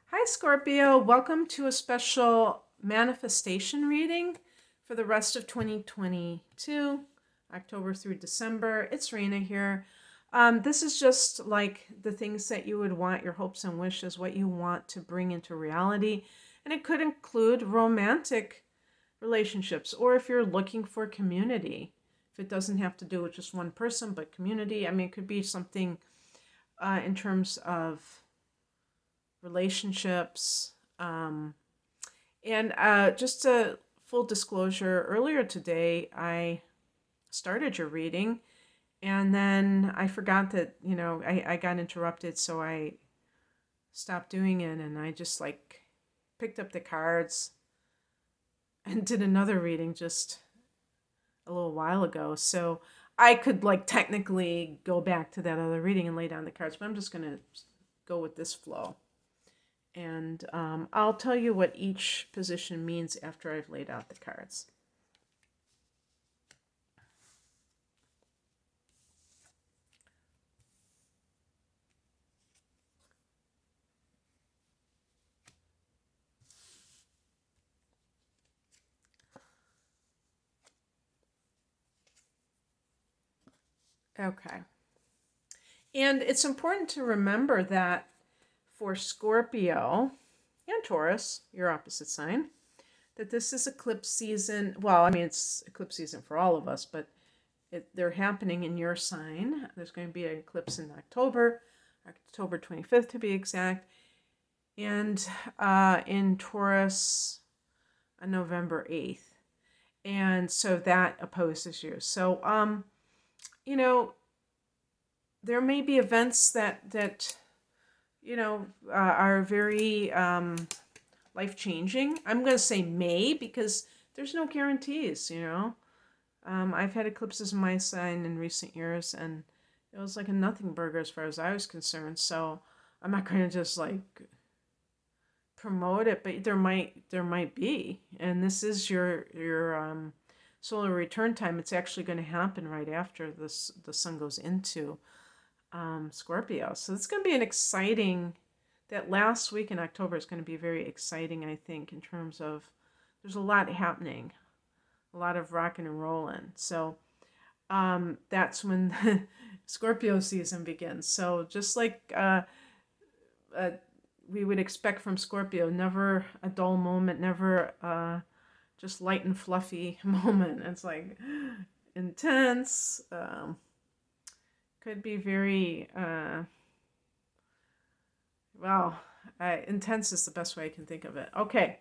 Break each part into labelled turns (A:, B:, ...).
A: Hi, Scorpio. Welcome to a special manifestation reading for the rest of 2022, October through December. It's Raina here. This is just like the things that you would want, your hopes and wishes, what you want to bring into reality. And it could include romantic relationships, or if you're looking for community. If it doesn't have to do with just one person, but community. I mean, it could be something in terms of relationships. And just a full disclosure, earlier today I started your reading and then I forgot that, I got interrupted, so I stopped doing it and I just like picked up the cards and did another reading just a little while ago. So I could like technically go back to that other reading and lay down the cards, but I'm just going to go with this flow. And I'll tell you what each position means after I've laid out the cards. Okay. And it's important to remember that for Scorpio and Taurus, your opposite sign, that this is eclipse season. Well, I mean, it's eclipse season for all of us, but they're happening in your sign. There's going to be an eclipse in October 25th to be exact, and in Taurus on November 8th. And so that opposes you. So, there may be events that are very life-changing. I'm going to say may because there's no guarantees, I've had eclipses in my sign in recent years, and it was like a nothing burger as far as I was concerned. So I'm not going to just like promote it, but there might be. And this is your solar return time. It's actually going to happen right after the sun goes into Scorpio. So it's going to be an exciting. That last week in October is going to be very exciting, I think, in terms of there's a lot happening, a lot of rocking and rolling. So that's when the Scorpio season begins. So just like we would expect from Scorpio, never a dull moment, never just light and fluffy moment. It's like intense. Could be very intense is the best way I can think of it. Okay,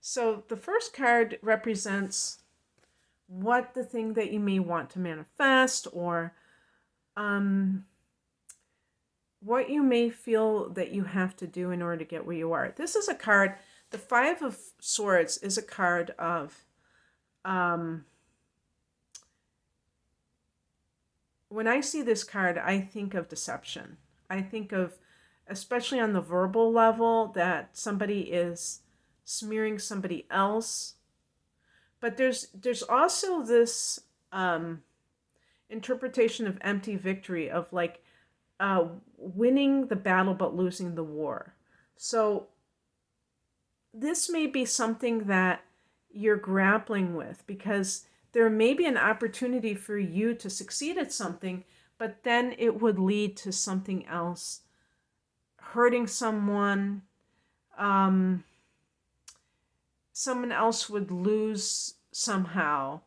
A: so the first card represents what the thing that you may want to manifest, or what you may feel that you have to do in order to get where you are. This is a card, the Five of Swords is a card of, when I see this card, I think of deception. I think of, especially on the verbal level, that somebody is smearing somebody else. But there's also this interpretation of empty victory, of like winning the battle but losing the war. So this may be something that you're grappling with, because there may be an opportunity for you to succeed at something, but then it would lead to something else, hurting someone. Someone else would lose somehow.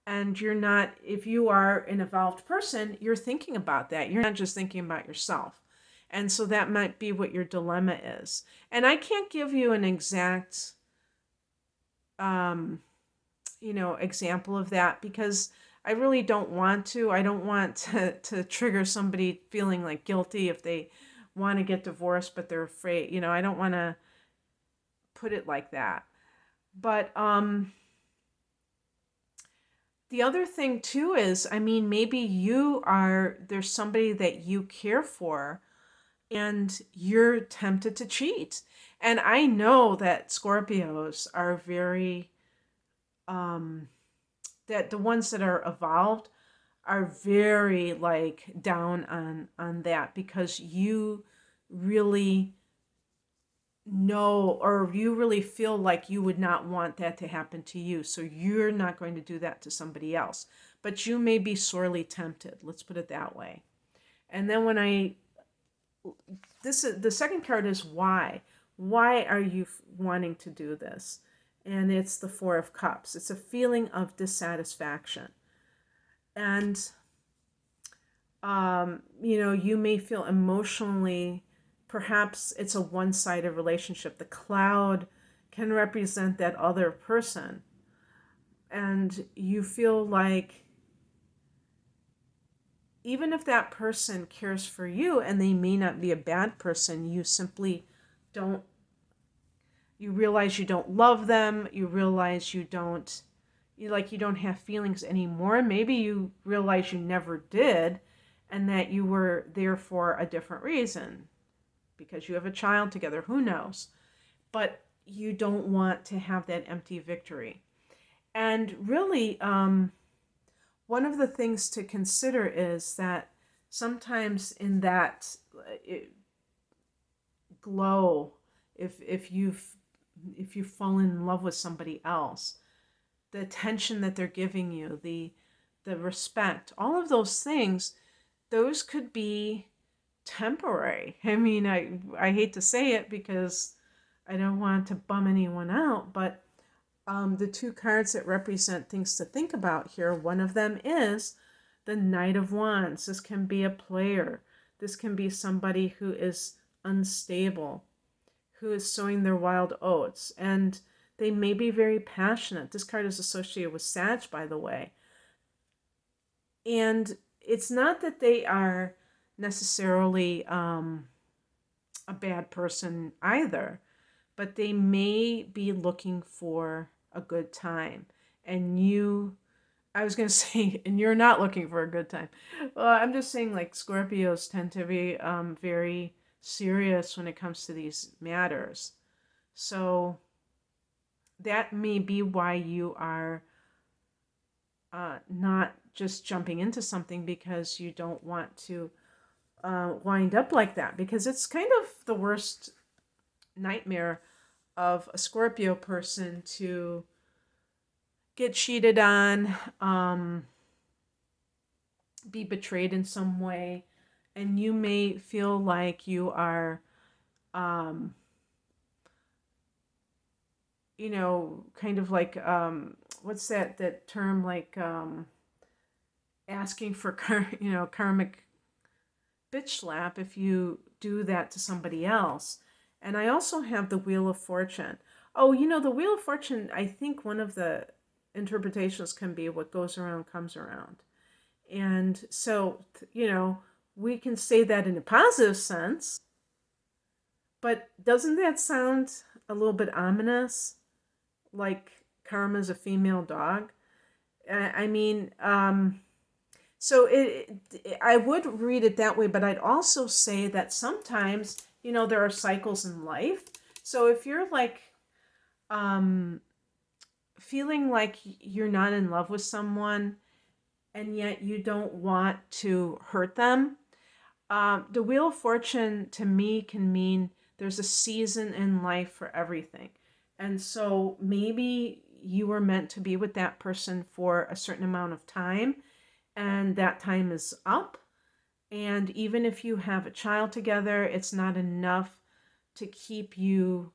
A: And you're not, if you are an evolved person, you're thinking about that. You're not just thinking about yourself. And so that might be what your dilemma is. And I can't give you an exact example of that, because I really don't want to. I don't want to trigger somebody feeling like guilty if they want to get divorced, but they're afraid. I don't want to put it like that. But the other thing too is, I mean, maybe there's somebody that you care for and you're tempted to cheat. And I know that Scorpios are very that the ones that are evolved are very like down on that, because you really know, or you really feel like you would not want that to happen to you. So you're not going to do that to somebody else. But you may be sorely tempted. Let's put it that way. And then the second card is why. Why are you wanting to do this? And it's the Four of Cups. It's a feeling of dissatisfaction. And, you may feel emotionally, perhaps it's a one-sided relationship. The cloud can represent that other person. And you feel like even if that person cares for you and they may not be a bad person, you simply don't, you realize you don't love them, you realize you don't have feelings anymore. Maybe you realize you never did and that you were there for a different reason because you have a child together, who knows. But you don't want to have that empty victory. And really, one of the things to consider is that sometimes in that glow, if you've fallen in love with somebody else, the attention that they're giving you, the respect, all of those things, those could be temporary. I mean, I hate to say it because I don't want to bum anyone out, but the two cards that represent things to think about here, one of them is the Knight of Wands. This can be a player. This can be somebody who is unstable, who is sowing their wild oats, and they may be very passionate. This card is associated with Sag, by the way. And it's not that they are necessarily a bad person either, but they may be looking for a good time. And I was going to say, and you're not looking for a good time. Well, I'm just saying, like, Scorpios tend to be very serious when it comes to these matters. So that may be why you are not just jumping into something because you don't want to wind up like that. Because it's kind of the worst nightmare of a Scorpio person to get cheated on, be betrayed in some way, and you may feel like you are, kind of like, what's that term, like asking for karmic bitch slap if you do that to somebody else. And I also have the Wheel of Fortune. Oh, the Wheel of Fortune, I think one of the interpretations can be what goes around comes around. And so, we can say that in a positive sense, but doesn't that sound a little bit ominous? Like karma's a female dog? I mean, so I would read it that way, but I'd also say that sometimes, there are cycles in life. So if you're like feeling like you're not in love with someone and yet you don't want to hurt them, the Wheel of Fortune to me can mean there's a season in life for everything. And so maybe you were meant to be with that person for a certain amount of time, and that time is up. And even if you have a child together, it's not enough to keep you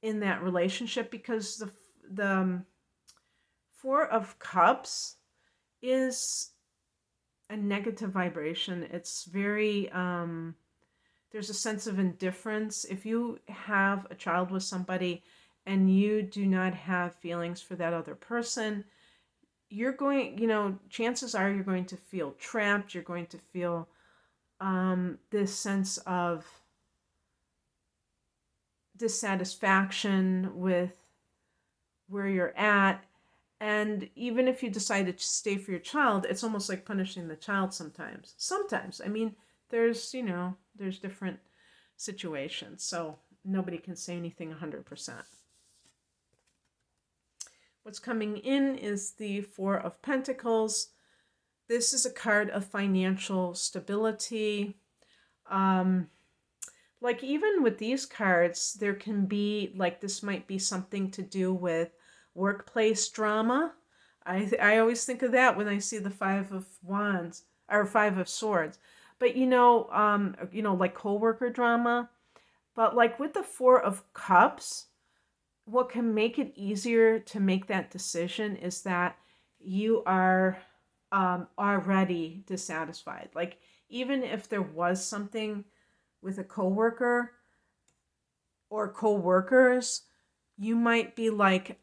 A: in that relationship, because the Four of Cups is a negative vibration. It's very, there's a sense of indifference. If you have a child with somebody and you do not have feelings for that other person, you're going, chances are you're going to feel trapped. You're going to feel this sense of dissatisfaction with where you're at. And even if you decide to stay for your child, it's almost like punishing the child sometimes. Sometimes. I mean, there's different situations. So nobody can say anything 100%. What's coming in is the Four of Pentacles. This is a card of financial stability. like even with these cards, there can be like this might be something to do with workplace drama. I always think of that when I see the Five of Wands or Five of Swords. But like coworker drama. But like with the Four of Cups, what can make it easier to make that decision is that you are already dissatisfied. Like even if there was something with a coworker or coworkers, you might be like,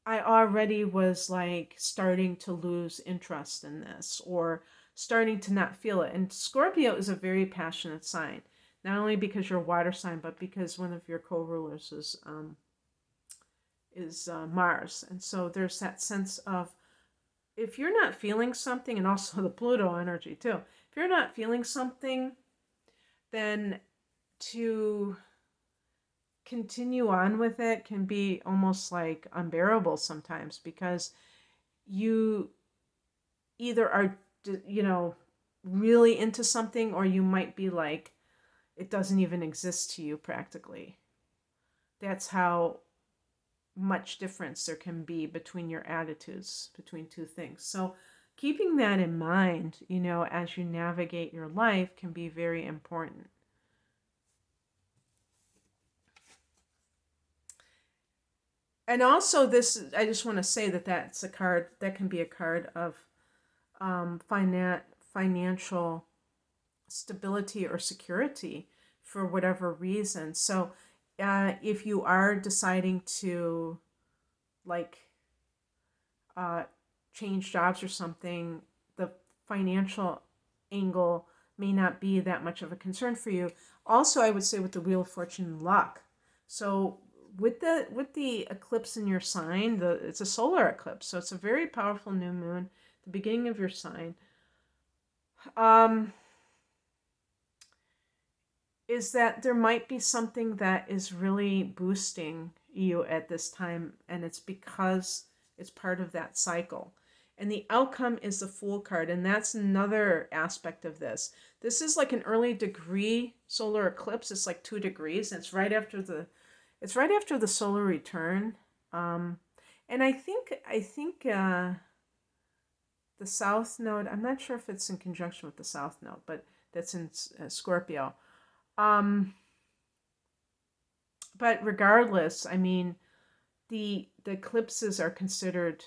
A: I already was like starting to lose interest in this or starting to not feel it. And Scorpio is a very passionate sign, not only because you're a water sign, but because one of your co-rulers is Mars. And so there's that sense of if you're not feeling something, and also the Pluto energy too, if you're not feeling something, then to continue on with it can be almost like unbearable sometimes because you either are, really into something or you might be like, it doesn't even exist to you practically. That's how much difference there can be between your attitudes between two things. So keeping that in mind, as you navigate your life can be very important. And also this, I just want to say that that's a card that can be a card of financial stability or security for whatever reason. So if you are deciding to like change jobs or something, the financial angle may not be that much of a concern for you. Also, I would say with the Wheel of Fortune and luck. So with the eclipse in your sign, it's a solar eclipse, so it's a very powerful new moon, the beginning of your sign. Is that there might be something that is really boosting you at this time, and it's because it's part of that cycle. And the outcome is the Fool card, and that's another aspect of this. This is like an early degree solar eclipse. It's like 2 degrees, and it's right after the solar return. And I think the South Node. I'm not sure if it's in conjunction with the South Node, but that's in Scorpio. But regardless, I mean, the eclipses are considered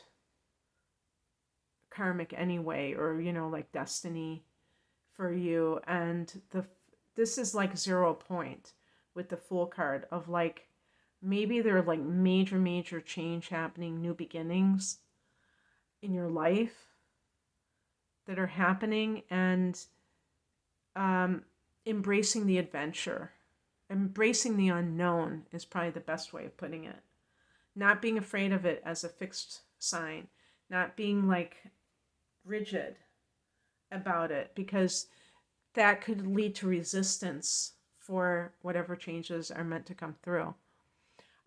A: karmic anyway, or like destiny for you, and this is like 0 point with the Fool card of like maybe there are like major change happening, new beginnings in your life that are happening, and embracing the adventure. Embracing the unknown is probably the best way of putting it. Not being afraid of it as a fixed sign. Not being like rigid about it, because that could lead to resistance for whatever changes are meant to come through.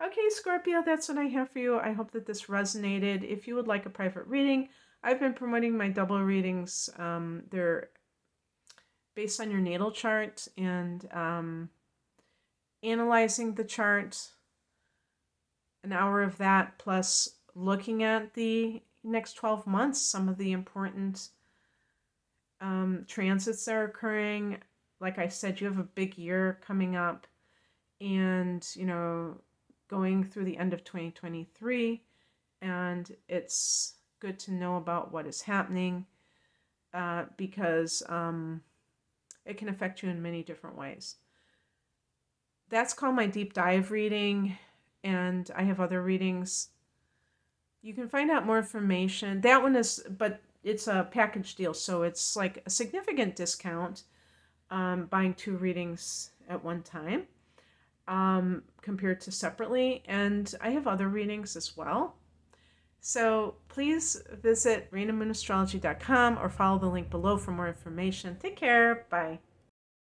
A: Okay, Scorpio, that's what I have for you. I hope that this resonated. If you would like a private reading, I've been promoting my double readings. They're based on your natal chart and analyzing the chart, an hour of that, plus looking at the next 12 months, some of the important transits that are occurring. Like I said, you have a big year coming up, and going through the end of 2023, and it's good to know about what is happening because it can affect you in many different ways. That's called my deep dive reading, and I have other readings. You can find out more information. That one is, but it's a package deal, so it's like a significant discount buying 2 readings at one time compared to separately. And I have other readings as well. So please visit rainamoon.astrology.com or follow the link below for more information. Take care. Bye.